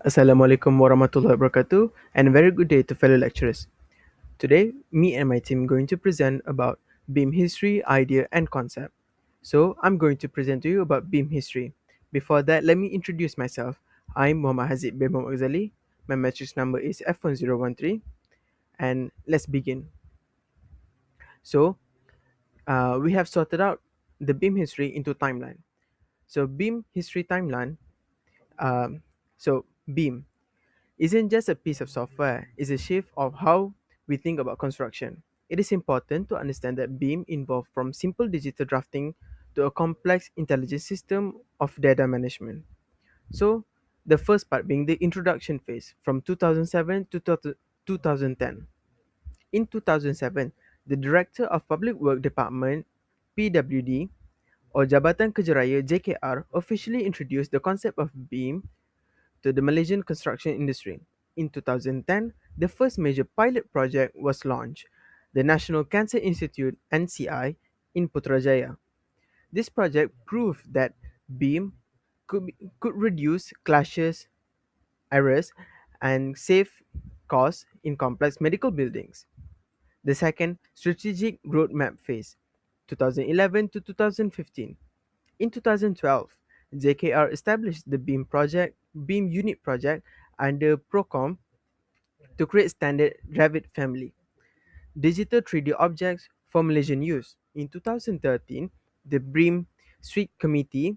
Assalamualaikum warahmatullahi wabarakatuh and a very good day to fellow lecturers. Today, me and my team are going to present about BIM history, idea and concept. So, I'm going to present to you about BIM history. Before that, let me introduce myself. I'm Muhammad Hazid bin Muhammad Ghazali. My matrix number is F1013 and let's begin. So, we have sorted out the BIM history into timeline. So, BIM history timeline. Um, so, BIM isn't just a piece of software, it's a shift of how we think about construction. It is important to understand that BIM evolved from simple digital drafting to a complex intelligent system of data management. So, the first part being the introduction phase from 2007 to 2010. In 2007, the Director of Public Work Department (PWD) or Jabatan Kerja Raya (JKR) officially introduced the concept of BIM to the Malaysian construction industry. In 2010, the first major pilot project was launched, the National Cancer Institute (NCI) in Putrajaya. This project proved that BIM could reduce clashes, errors, and save costs in complex medical buildings. The second strategic roadmap phase, 2011 to 2015. In 2012, JKR established the BIM unit project under Procom to create standard Revit family, digital 3D objects for Malaysian use. In 2013, the BIM Street Committee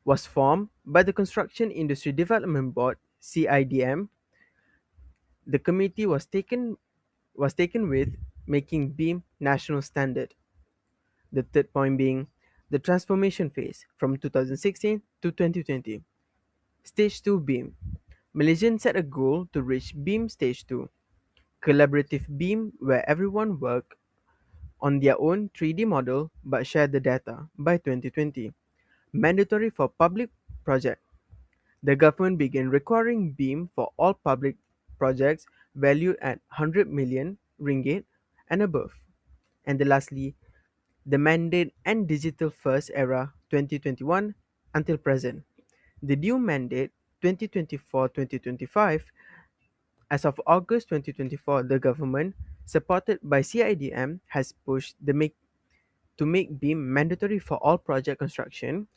was formed by the Construction Industry Development Board (CIDM). The committee was taken with making BIM national standard. The third point being the transformation phase from 2016 to 2020. Stage 2 BIM. Malaysians set a goal to reach BIM Stage 2, collaborative BIM where everyone work on their own 3D model but share the data by 2020. Mandatory for public project. The government began requiring BIM for all public projects valued at 100 million ringgit and above. And lastly, the mandate and digital first era 2021 until present. The new mandate 2024-2025. As of August 2024, the government, supported by CIDM, has pushed to make BIM mandatory for all project construction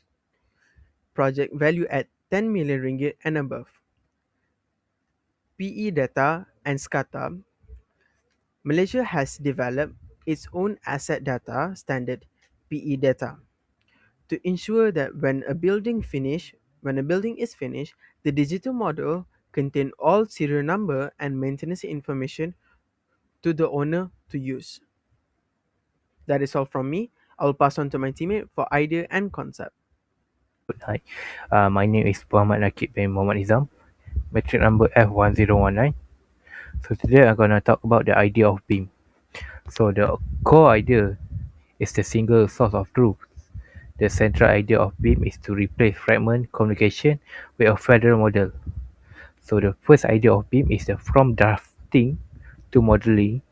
project value at 10 million ringgit and above. PE data and SCADA. Malaysia has developed its own asset data standard, PE data, to ensure that when a building is finished, the digital model contain all serial number and maintenance information to the owner to use. That is all from me. I will pass on to my teammate for idea and concept. Hi, my name is Muhammad Nakib bin Muhammad Nizam, metric number F1019. So today I'm gonna talk about the idea of BIM. So the core idea is the single source of truth. The central idea of BIM is to replace fragment communication with a federal model. So the first idea of BIM is the from drafting to modeling.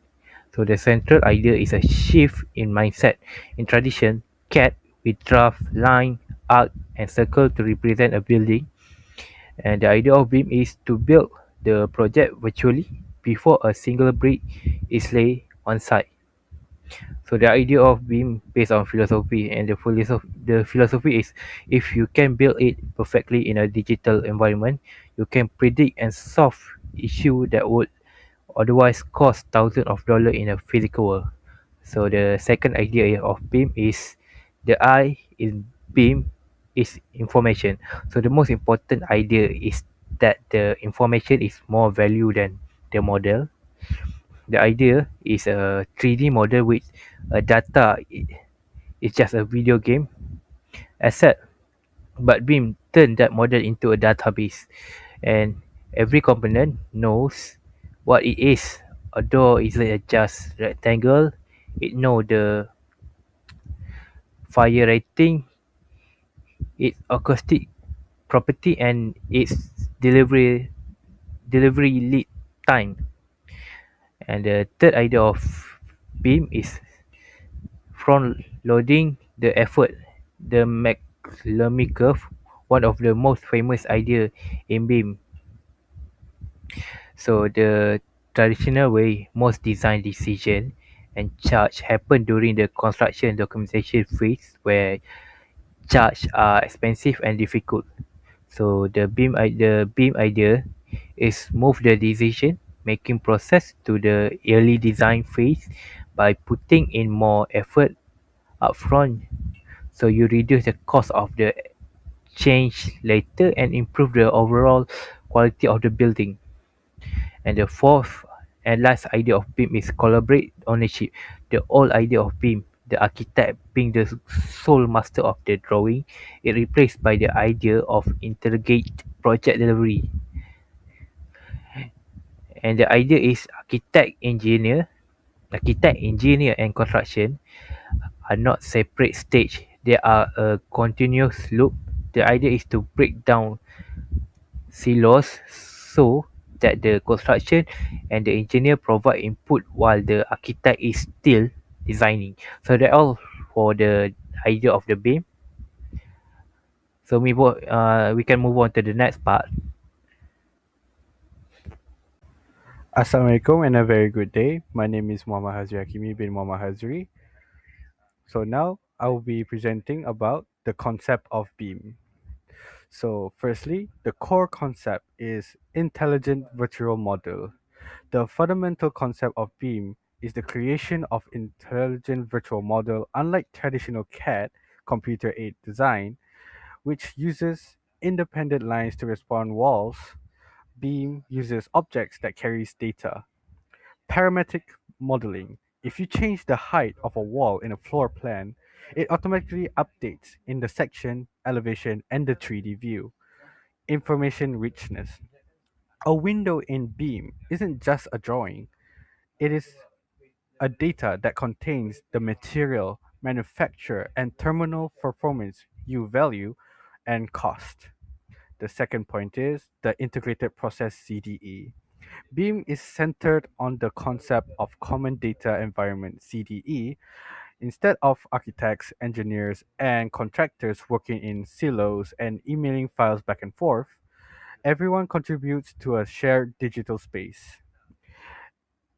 So the central idea is a shift in mindset. In tradition, CAD we draft line, arc, and circle to represent a building. And the idea of BIM is to build the project virtually before a single brick is laid on site. So the idea of BIM based on philosophy, and the philosophy is if you can build it perfectly in a digital environment, you can predict and solve issue that would otherwise cost thousands of dollars in a physical world. So the second idea of BIM is the I in BIM is information. So the most important idea is that the information is more value than the model. The idea is a 3D model which a data is just a video game asset, but BIM turn that model into a database, and every component knows what it is. A door isn't just rectangle; it know the fire rating, its acoustic property, and its delivery lead time. And the third idea of BIM is front loading the effort. The McLermy curve, one of the most famous idea in BIM. So the traditional way most design decision and charge happen during the construction documentation phase where charge are expensive and difficult. So the BIM idea is move the decision making process to the early design phase by putting in more effort upfront. So you reduce the cost of the change later and improve the overall quality of the building. And the fourth and last idea of BIM is collaborate ownership. The old idea of BIM, the architect being the sole master of the drawing, is replaced by the idea of interrogate project delivery. And the idea is architect, engineer, and construction are not separate stage. They are a continuous loop. The idea is to break down silos so that the construction and the engineer provide input while the architect is still designing. So that all for the idea of the beam. So we can move on to the next part. Assalamualaikum and a very good day. My name is Muhammad Hazri Hakimi bin Muhammad Hazri. So now I will be presenting about the concept of beam. So firstly, the core concept is intelligent virtual model. The fundamental concept of beam is the creation of intelligent virtual model unlike traditional CAD computer aided design which uses independent lines to respond walls. Beam uses objects that carries data. Parametric modeling. If you change the height of a wall in a floor plan, it automatically updates in the section, elevation, and the 3D view. Information richness. A window in Beam isn't just a drawing, it is a data that contains the material, manufacturer, and terminal performance you value and cost. The second point is the integrated process CDE. BEAM is centered on the concept of Common Data Environment (CDE). Instead of architects, engineers, and contractors working in silos and emailing files back and forth, everyone contributes to a shared digital space.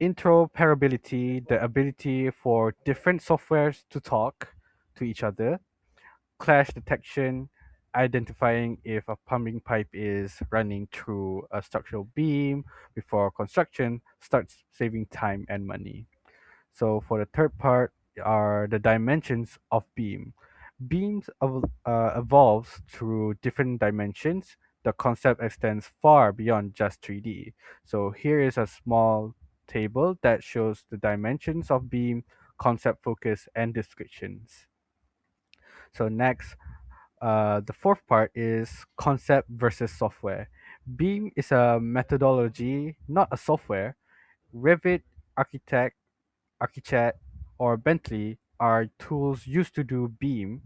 Interoperability, the ability for different softwares to talk to each other. Clash detection, identifying if a plumbing pipe is running through a structural beam before construction starts saving time and money. So for the third part are the dimensions of beam. Beams evolves through different dimensions. The concept extends far beyond just 3D. So here is a small table that shows the dimensions of beam, concept focus, and descriptions. So next, the fourth part is concept versus software. Beam is a methodology, not a software. Revit, Archicad, or Bentley are tools used to do Beam.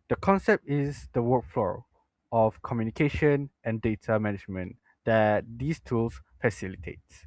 The concept is the workflow of communication and data management that these tools facilitate.